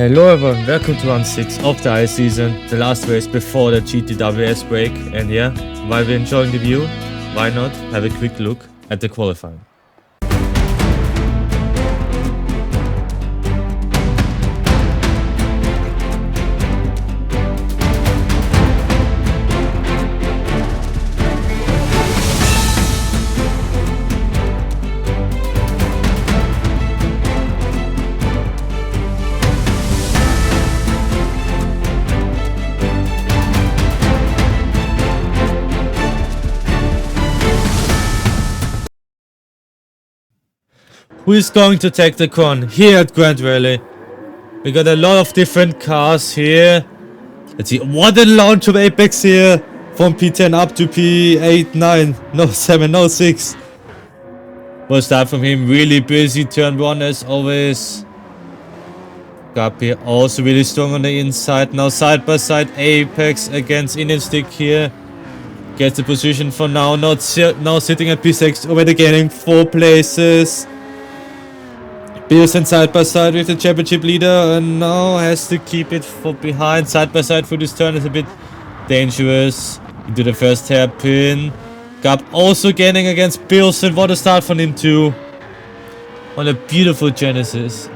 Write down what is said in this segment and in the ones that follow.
Hello everyone, welcome to round 6 of the IS season, the last race before the GTWS break. And yeah, while we're enjoying the view, why not have a quick look at the qualifying. Who is going to take the crown here at Grand Rally? We got a lot of different cars here. Let's see, what a launch of Apex here. From P10 up to P8, 9, no 7, no 6. First start from him, really busy turn 1 as always. Gapi also really strong on the inside. Now side by side Apex against Indian Stick here. Gets the position for now, now sitting at P6, already gaining 4 places. Pearson side by side with the championship leader and now has to keep it for behind. Side by side for this turn is a bit dangerous. Into the first hairpin. Gap also gaining against Pearson. What a start from him too. On a beautiful Genesis.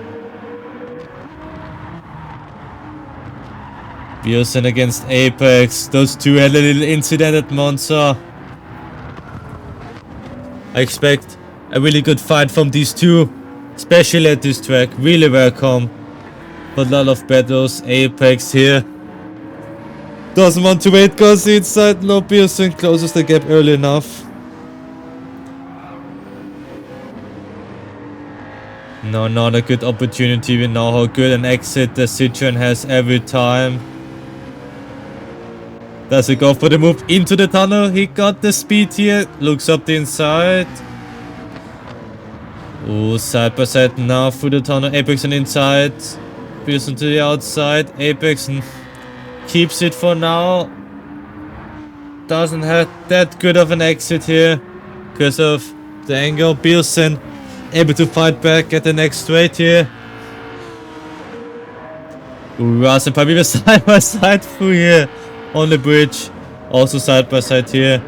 Pearson against Apex. Those two had a little incident at Monza. I expect a really good fight from these two. Especially at this track, really welcome. But a lot of battles. Apex here doesn't want to wait, goes inside. No, Pearson closes the gap early enough. No, not a good opportunity. We know how good an exit the Citroen has every time. Does he go for the move into the tunnel? He got the speed here. Looks up the inside. Oh, side by side now through the tunnel. Apex on inside. Pearson to the outside. Apex keeps it for now. Doesn't have that good of an exit here because of the angle. Pearson able to fight back at the next straight here. Ooh, Russ and Pabiba side by side through here on the bridge. Also side by side here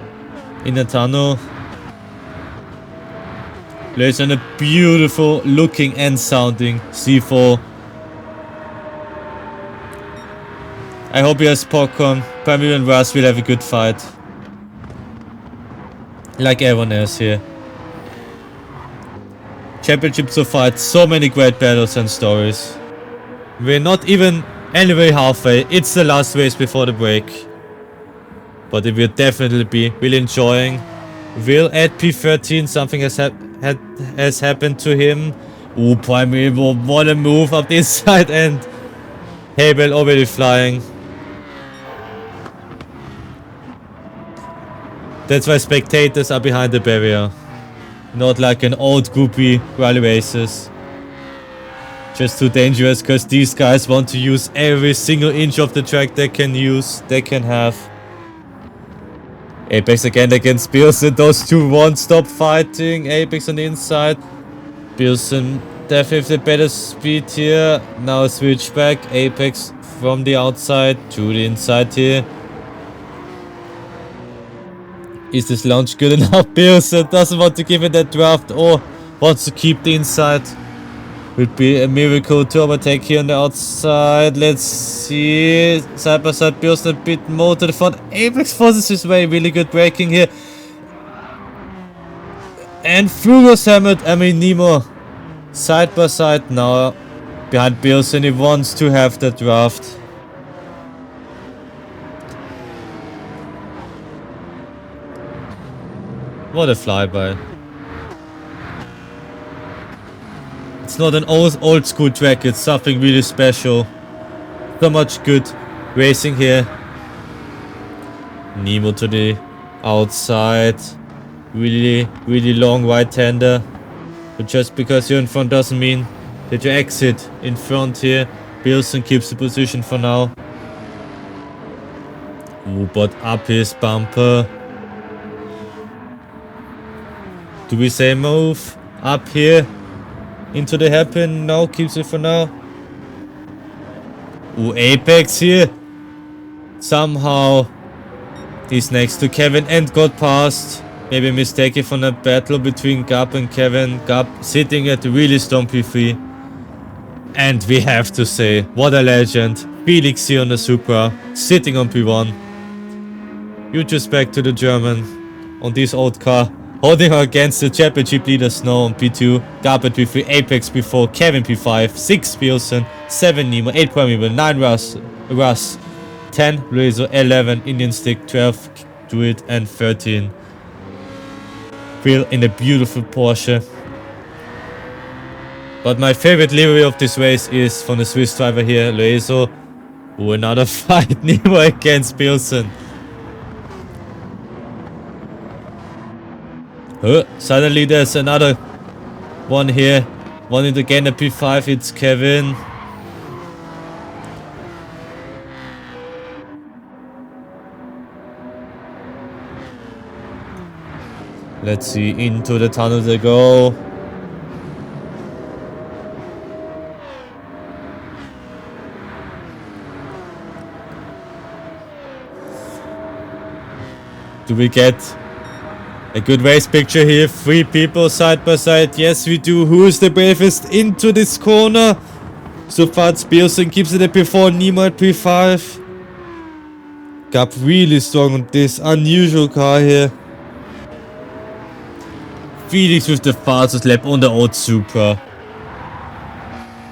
in the tunnel. Plays on a beautiful looking and sounding C4. I hope he has popcorn. Pamir and Ras will have a good fight. Like everyone else here. Championship so far, so many great battles and stories. We're not even anyway halfway. It's the last race before the break. But it will definitely be really enjoying. Will at P13 something has happened to him. Oh, Primeval, what a move up the inside and Hebel already flying. That's why spectators are behind the barrier. Not like an old groupie rally races. Just too dangerous because these guys want to use every single inch of the track they can have. Apex again against Pearson. Those two won't stop fighting. Apex on the inside. Pearson definitely better speed here. Now switch back. Apex from the outside to the inside here. Is this launch good enough? Pearson doesn't want to give it that draft or wants to keep the inside. Would be a miracle to overtake here on the outside. Let's see. Side by side, Pearson a bit more to the front. Apex forces his way. Really good braking here. And Fugos hammered. I mean, Nemo. Side by side now. Behind Pearson. He wants to have the draft. What a flyby. It's not an old school track, it's something really special. So much good racing here. Nemo to the outside. Really long right-hander. But just because you're in front doesn't mean that you exit in front here. Pearson keeps the position for now. Ooh, but up his bumper. Do we say move? Up here. Into the hairpin. No, keeps it for now. Ooh, Apex here. Somehow he's next to Kevin and got past. Maybe mistaken from a battle between Gab and Kevin. Gab sitting at a really strong P3. And we have to say, what a legend. Felix here on the Supra, sitting on P1. Huge respect to the German on this old car. Holding her against the championship leader Snow on P2. Gab at P3, Apex P4, Kevin P5, 6 Pearson, 7 Nemo, 8 Primeval, 9 Russ, 10 Razor, 11 Indian Stick, 12 Druid, and 13 Phil in a beautiful Porsche. But my favorite livery of this race is from the Swiss driver here, Lorenzo. Oh, another fight, Nemo against Pearson. Suddenly there's another one here. Wanting to gain a P5, it's Kevin. Let's see, into the tunnel they go. Do we get a good race picture here? 3 people side by side. Yes, we do. Who is the bravest into this corner? So far, Pearson keeps it at P4, Nemo at P5. Gab really strong on this unusual car here. Felix with the fastest lap on the old Supra.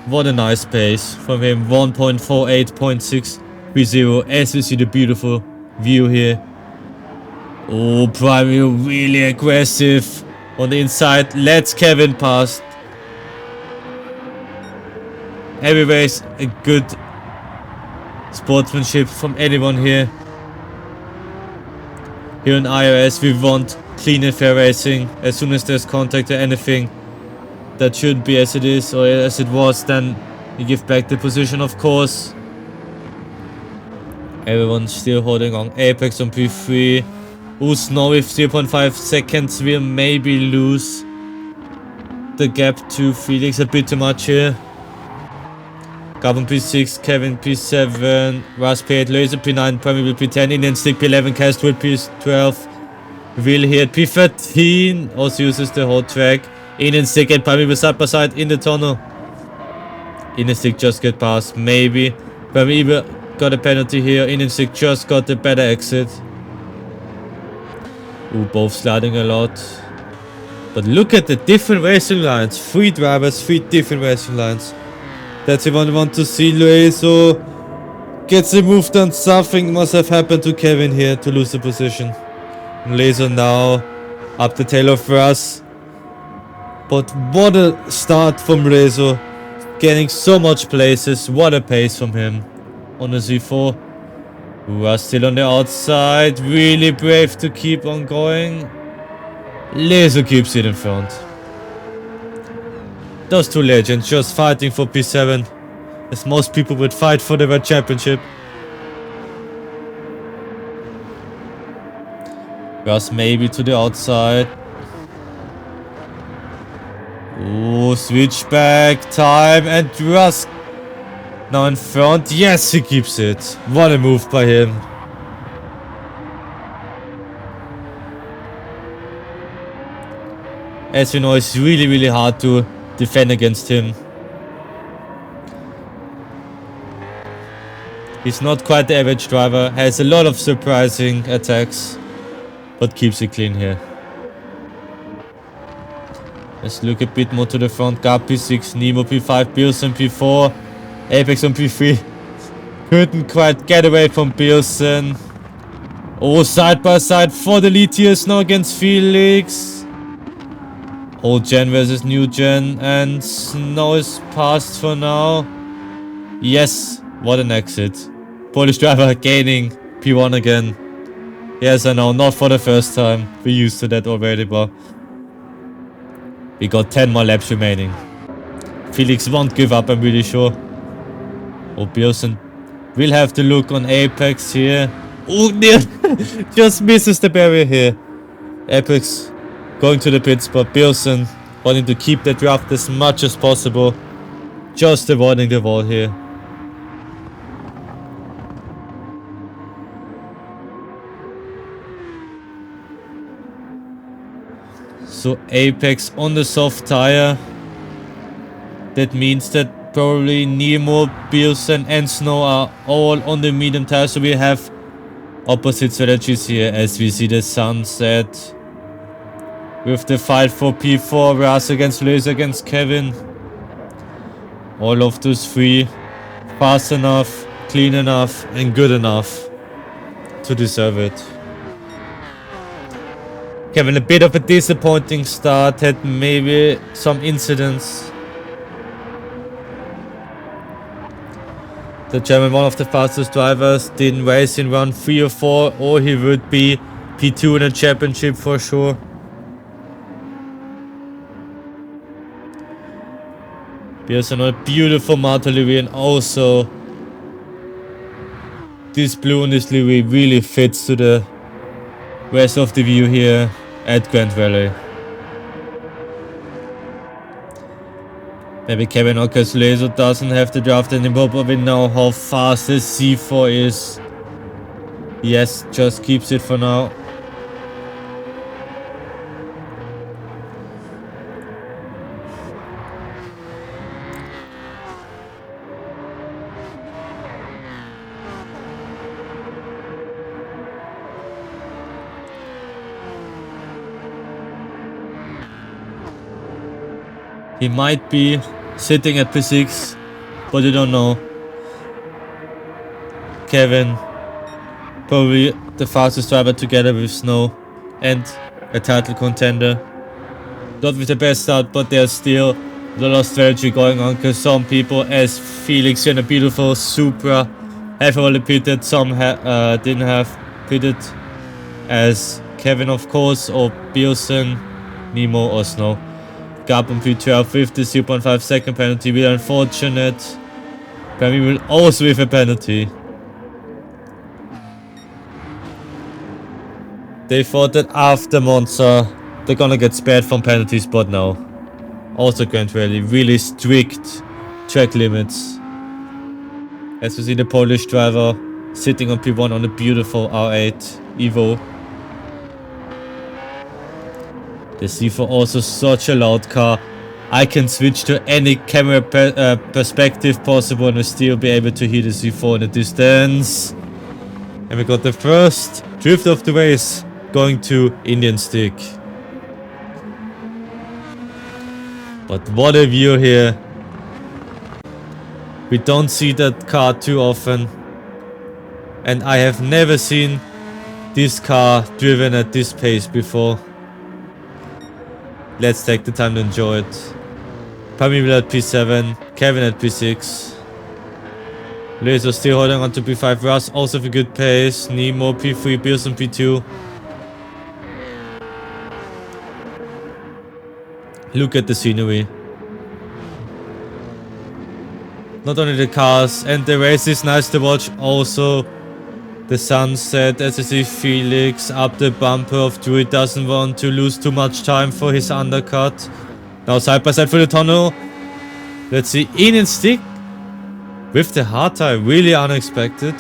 What a nice pace from him. 1.48.630 as we see the beautiful view here. Oh, Primary really aggressive on the inside. Lets Kevin past. Every race a good sportsmanship from anyone here. Here in IRS we want clean and fair racing. As soon as there's contact or anything that shouldn't be as it is or as it was, then you give back the position, of course. Everyone's still holding on. Apex on P3. Snow with 0.5 seconds will maybe lose the gap to Felix a bit too much here. Gab on P6, Kevin P7, Russ P8, Laser P9, Primeval P10, Indian Stick P11, Castro P12, Will here at P13, also uses the whole track. Indian Stick and Primeval side by side in the tunnel. Indian Stick just get past, maybe. Primeval got a penalty here, Indian Stick just got the better exit. Ooh, both sliding a lot. But look at the different racing lines. 3 drivers, 3 different racing lines. That's what I want to see. Lorenzo gets removed and something must have happened to Kevin here to lose the position. Lorenzo now up the tail of Russ. But what a start from Lorenzo. Getting so much places. What a pace from him on the Z4. Russ still on the outside. Really brave to keep on going. Lorenzo keeps it in front. Those 2 legends just fighting for P7. As most people would fight for the World Championship. Russ maybe to the outside. Oh, switchback time and Russ now in front. Yes, he keeps it. What a move by him. As we know, it's really hard to defend against him. He's not quite the average driver, has a lot of surprising attacks, but keeps it clean here. Let's look a bit more to the front. Gab P6, Nemo P5, Pearson P4, Apex on P3. Couldn't quite get away from Pearson. Oh, side by side for the lead here now against Felix. Old gen versus new gen, and Snow is passed for now. Yes, what an exit. Polish driver gaining P1 again. Yes, I know, not for the first time. We're used to that already, but we got 10 more laps remaining. Felix won't give up, I'm really sure. Oh, Pearson will have to look on Apex here. Oh, near just misses the barrier here. Apex going to the pits, but Pearson wanting to keep the draft as much as possible. Just avoiding the wall here. So Apex on the soft tire. That means that probably Nemo, Pearson and Snow are all on the medium tire. So we have opposite strategies here as we see the sunset. With the fight for P4, Ras against Laser against Kevin. All of those three fast enough, clean enough and good enough to deserve it. Kevin, a bit of a disappointing start, had maybe some incidents. The German, one of the fastest drivers, didn't race in round 3 or 4, or he would be P2 in a championship for sure. Pearson on a beautiful Marta livery, and also this blue on this livery really fits to the rest of the view here at Grand Valley. Maybe Kevin Ocker's laser doesn't have the draft anymore, but we know how fast this C4 is. Yes, just keeps it for now. He might be sitting at P6, but you don't know. Kevin, probably the fastest driver together with Snow and a title contender. Not with the best start, but there's still a lot of strategy going on, because some people, as Felix in a beautiful Supra, have already pitted, some didn't have pitted, as Kevin of course, or Pearson, Nemo or Snow. Gap on P12 with the 0.5 second penalty, really unfortunate. Grammy will also with a penalty. They thought that after Monza they're gonna get spared from penalties, but no. Also Grand Rally, really strict track limits. As we see the Polish driver sitting on P1 on a beautiful R8 Evo. The C4 also such a loud car. I can switch to any camera perspective possible and still be able to hear the C4 in the distance. And we got the first drift of the race going to Indian Stick. But what a view here. We don't see that car too often. And I have never seen this car driven at this pace before. Let's take the time to enjoy it. Pamela at P7, Kevin at P6. Laser still holding on to P5, Russ also with good pace, Nemo P3, Pearson P2. Look at the scenery. Not only the cars and the race is nice to watch, also the sunset as you see Felix up the bumper of Drew. Doesn't want to lose too much time for his undercut. Now side by side for the tunnel. Let's see Indian Stick with the hard tire, really unexpected.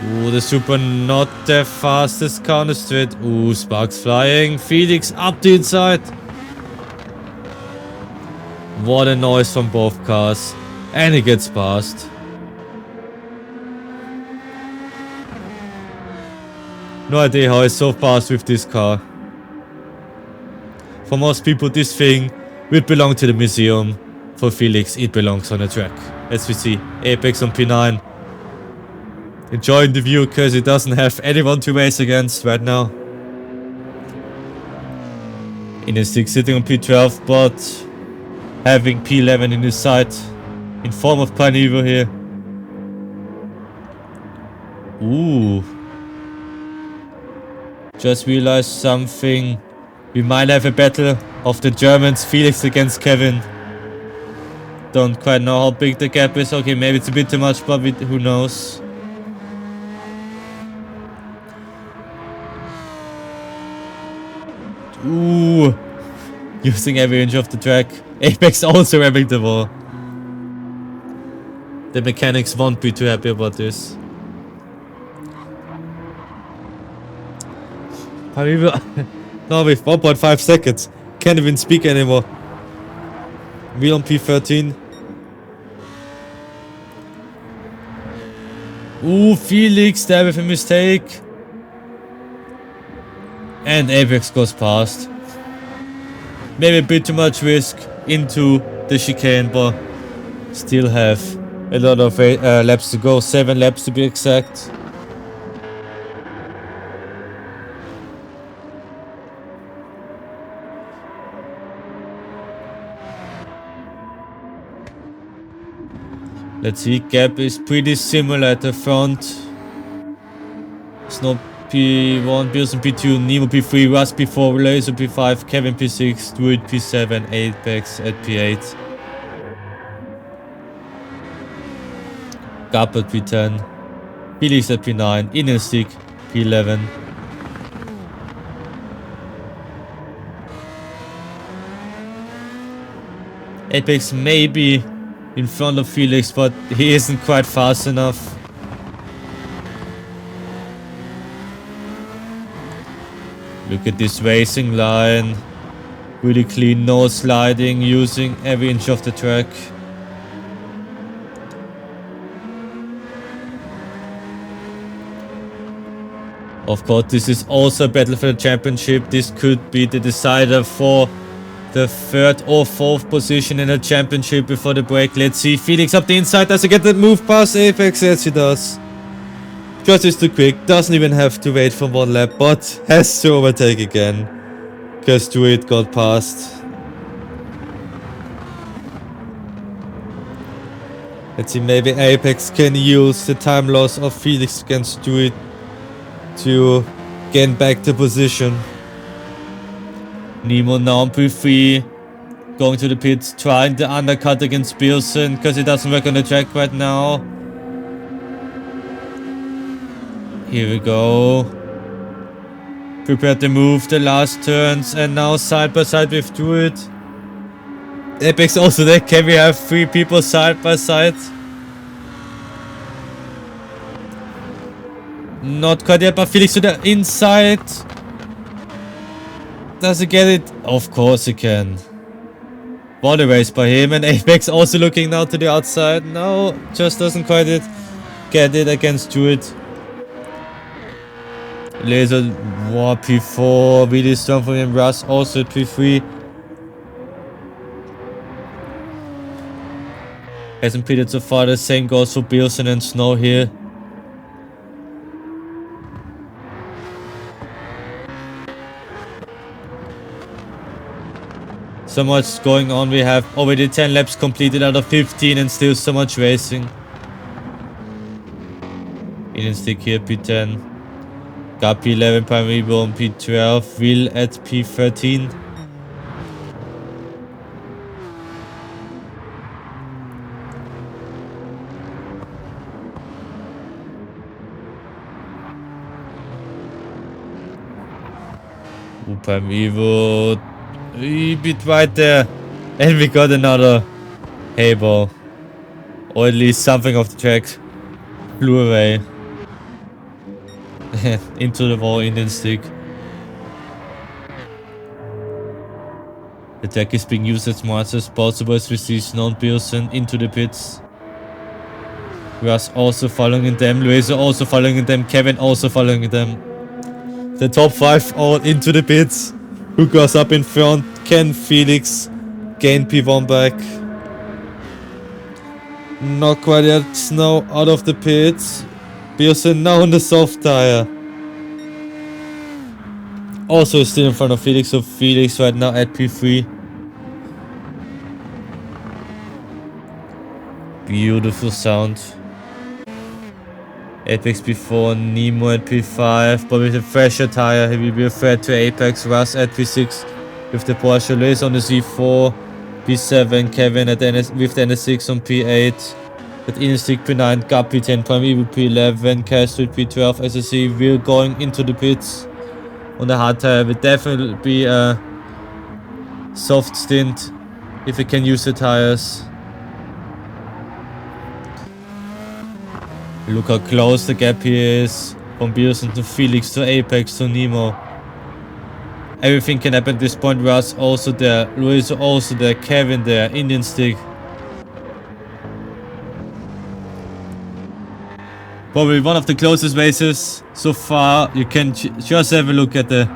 Ooh, the Super not the fastest car on the straight. Ooh, sparks flying. Felix up the inside. What a noise from both cars. And he gets past. No idea how he's so fast with this car. For most people this thing will belong to the museum. For Felix it belongs on the track. As we see Apex on P9. Enjoying the view because he doesn't have anyone to race against right now. Indian Stick sitting on P12 but having P11 in his sight. In form of Primeval here. Ooh. Just realized something. We might have a battle of the Germans, Felix against Kevin. Don't quite know how big the gap is. Okay, maybe it's a bit too much, but who knows. Ooh. Using every inch of the track. Apex also ramming the wall. The mechanics won't be too happy about this. Now with 1.5 seconds. Can't even speak anymore. Wheel on P13. Ooh, Felix there with a mistake. And Apex goes past. Maybe a bit too much risk into the chicane, but still have a lot of laps to go. 7 laps to be exact. Let's see, gap is pretty similar at the front. Snow P1, Pearson P2, Nemo P3, Russ P4, Laser P5, Kevin P6, Druid P7, Apex at P8. Gap at P10, Felix at P9, Innerstick P11. Apex maybe in front of Felix, but he isn't quite fast enough. Look at this racing line. Really clean, no sliding, using every inch of the track. Of course, this is also a battle for the championship. This could be the decider for the 3rd or 4th position in the championship before the break. Let's see, Felix up the inside. Does he get the move past Apex? Yes, he does. Just is too quick. Doesn't even have to wait for 1 lap, but has to overtake again. Because Druid got past. Let's see, maybe Apex can use the time loss of Felix against Druid to gain back the position. Nemo now on P3, going to the pits, trying the undercut against Pearson because it doesn't work on the track right now. Here we go. Prepared to move the last turns and now side by side with Druid. Apex also there. Can we have 3 people side by side? Not quite yet, but Felix to the inside. Does he get it? Of course he can. What a race by him, and Apex also looking now to the outside. No, just doesn't quite get it against Druid. Laser War P4, really strong for him. Russ also at P3. Hasn't pitted so far. The same goes for Pearson and Snow here. So much going on. We have already 10 laps completed out of 15 and still so much racing. Indian stick here, P10. Got P11, primary on P12. Will at P13. Prime Evo. A bit right there. And we got another hayball. Or at least something of the track flew away. Into the wall, Indian stick. The track is being used as much as possible as we see Snow and Pearson into the pits. Russ also following them. Laser also following them. Kevin also following them. The top 5 all into the pits. Who goes up in front? Can Felix gain P1 back? Not quite yet. Snow out of the pits. Pearson now on the soft tire. Also still in front of Felix, so Felix right now at P3. Beautiful sound. Apex P4, Nemo at P5, but with a fresher tire he will be a threat to Apex. Russ at P6 with the Porsche. Lays on the Z4, P7, Kevin at with the NS6 on P8. At Instick P9, Gap P10, Prime Evil P11, Castro P12. As I see, we're going into the pits. On the hard tire will definitely be a soft stint if we can use the tires. Look how close the gap here is from Pearson to Felix to Apex to Nemo. Everything can happen at this point. Russ also there, Luis also there, Kevin there, Indian stick. Probably one of the closest races so far. You can just have a look at the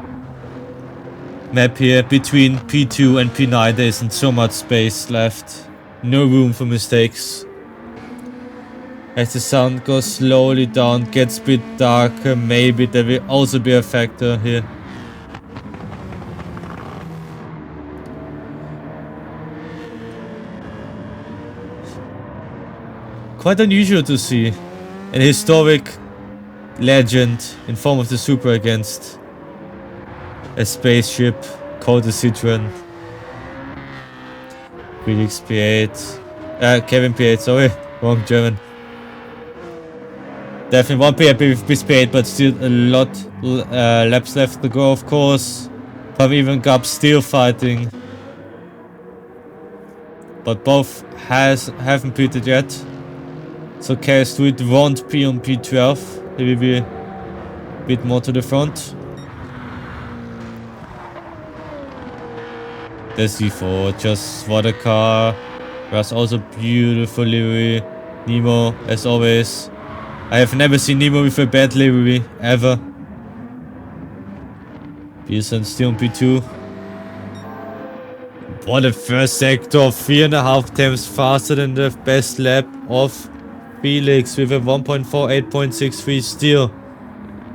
map here. Between P2 and P9 there isn't so much space left. No room for mistakes. As the sun goes slowly down, gets a bit darker, maybe there will also be a factor here. Quite unusual to see an historic legend in form of the Supra against a spaceship called the Citroen. Felix P8. Kevin P8, sorry, wrong German. Definitely won't be happy with this P8, but still a lot laps left to go, of course. From even Gap still fighting. But both haven't pitted yet. So Chaos Street won't be on P12. He will be a bit more to the front. The C4, just what a car. There's also beautiful livery. Nemo, as always. I have never seen Nemo with a bad livery, ever. Pearson still on P2. What a first sector, 3.5 times faster than the best lap of Felix with a 1.48.63 still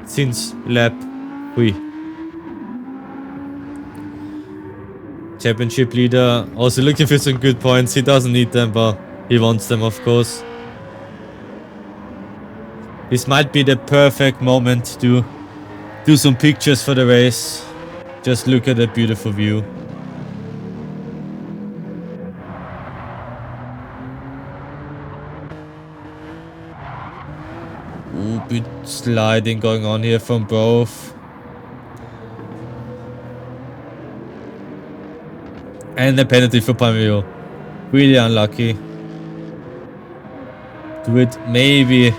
since lap 3. Championship leader also looking for some good points. He doesn't need them, but he wants them, of course. This might be the perfect moment to do some pictures for the race. Just look at the beautiful view. Ooh, bit sliding going on here from both. And the penalty for Pamio. Really unlucky. Druid maybe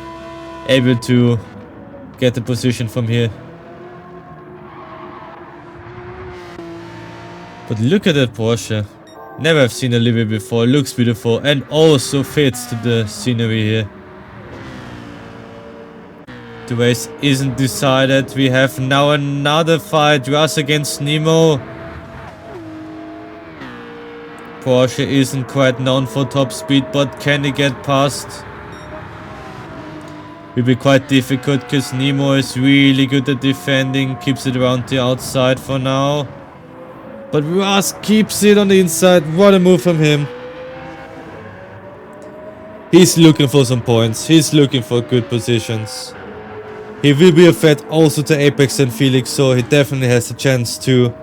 able to get the position from here. But look at that Porsche. Never have seen a livery before. Looks beautiful and also fits to the scenery here. The race isn't decided. We have now another fight. Russ against Nemo. Porsche isn't quite known for top speed, but can he get past? Will be quite difficult because Nemo is really good at defending. Keeps it around the outside for now. But Russ keeps it on the inside. What a move from him. He's looking for some points. He's looking for good positions. He will be a threat also to Apex and Felix, so he definitely has a chance to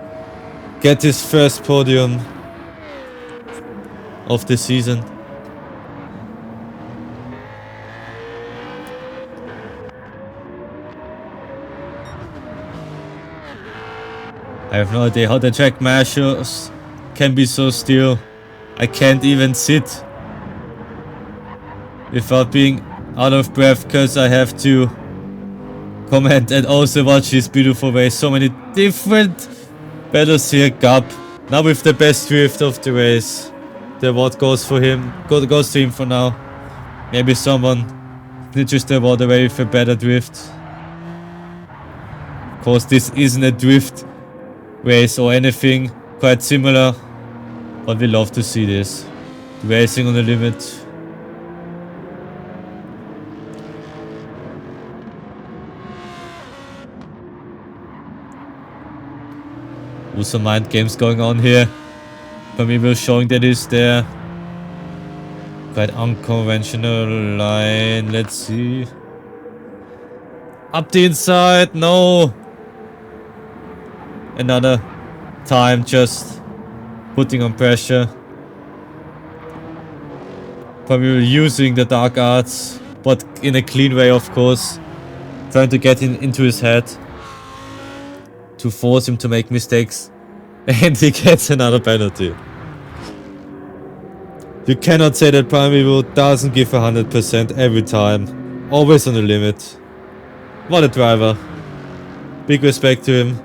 get his first podium of the season. I have no idea how the track marshals can be so still. I can't even sit without being out of breath because I have to comment and also watch this beautiful race. So many different battles here. Gap now with the best drift of the race. The award goes for him. Goes to him for now. Maybe someone snitches the award away with a better drift. Of course, this isn't a drift race or anything, quite similar, but we love to see this. Racing on the limit. Also mind games going on here. Pamimo showing that he's there. Quite unconventional line, let's see. Up the inside, no. Another time just putting on pressure. Probably using the dark arts, but in a clean way, of course. Trying to get into his head to force him to make mistakes. And he gets another penalty. You cannot say that Prime doesn't give 100% every time. Always on the limit. What a driver. Big respect to him.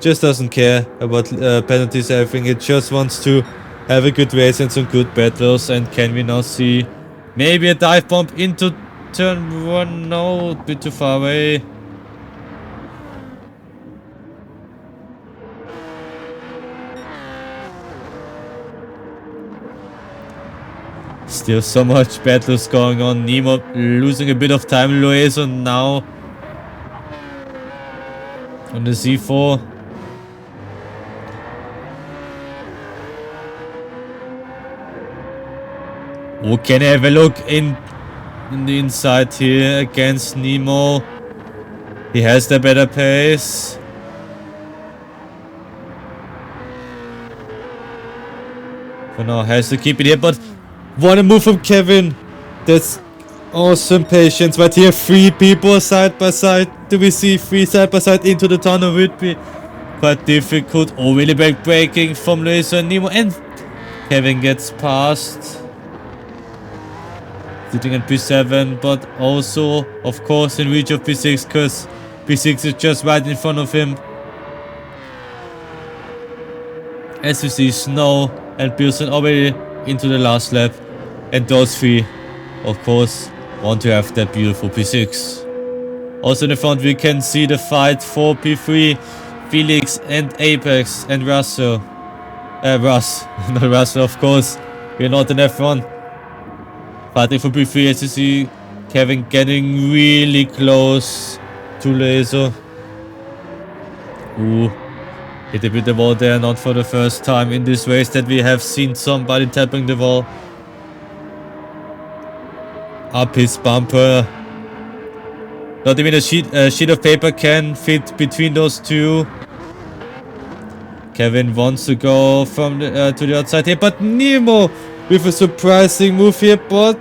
Just doesn't care about penalties, everything. It just wants to have a good race and some good battles. And can we now see maybe a dive bomb into turn 1? No, a bit too far away. Still so much battles going on. Nemo losing a bit of time. Loeso now on the Z4. Oh, can I have a look in the inside here against Nemo? He has the better pace. For now, has to keep it here, but what a move from Kevin. That's awesome patience. But here, 3 people side by side. Do we see 3 side by side into the tunnel? Would be quite difficult. Oh, really braking from Loeso and Nemo, and Kevin gets past. Sitting at P7, but also, of course, in reach of P6, because P6 is just right in front of him. As we see, Snow and Pearson already into the last lap. And those 3, of course, want to have that beautiful P6. Also in the front, we can see the fight for P3. Felix and Apex and Russell. Russ. Not Russell, of course. We're not in F1. Fighting for P3, as you see Kevin getting really close to Loeso. Ooh, hit a bit the wall there, not for the first time in this race that we have seen somebody tapping the wall. Up his bumper. Not even a sheet of paper can fit between those two. Kevin wants to go from the, to the outside here, but Nemo with a surprising move here, but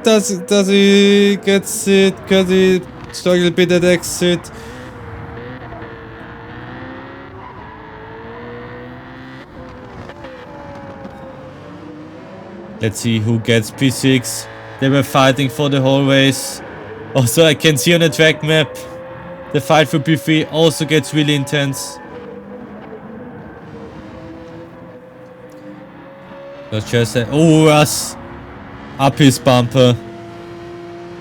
does he get it? Because he struggled a bit at exit. Let's see who gets P6. They were fighting for the whole race. Also, I can see on the track map, the fight for P3 also gets really intense. Not just oh, Russ up his bumper.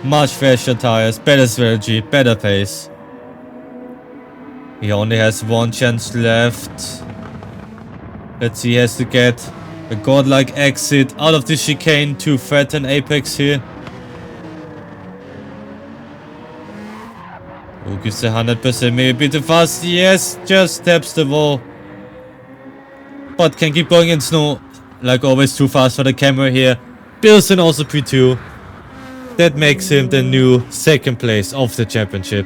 Much fresher tires, better strategy, better pace. He only has 1 chance left. Let's see, he has to get a godlike exit out of the chicane to threaten Apex here. Oh, gives 100%, maybe a bit too fast. Yes, just taps the wall. But can keep going in snow. Like always, too fast for the camera here. Bilson also P2. That makes him the new 2nd place of the championship.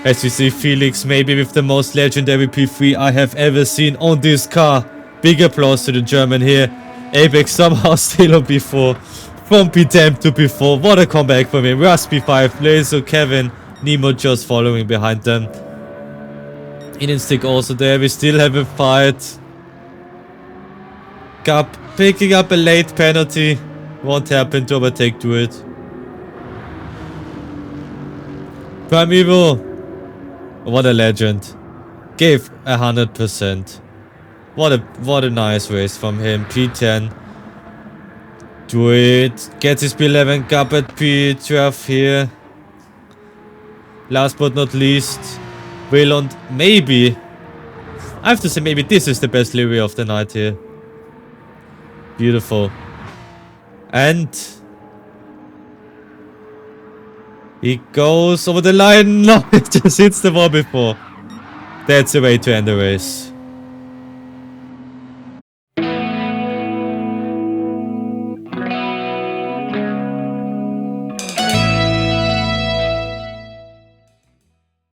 As you see, Felix maybe with the most legendary P3 I have ever seen on this car. Big applause to the German here. Apex somehow still on P4. From P10 to P4. What a comeback from him. Russ P5. Loeso, Kevin, Nemo just following behind them. Indian stick also there. We still have a fight. Gap picking up a late penalty. Won't happen to overtake to it. Primeval. What a legend. Gave 100%. What a nice race from him. P10. Do it. Gets his P11. Gap at P12 here. Last but not least, Wayland, maybe. I have to say, maybe this is the best livery of the night here. Beautiful. And he goes over the line. No, it just hits the wall before. That's the way to end the race.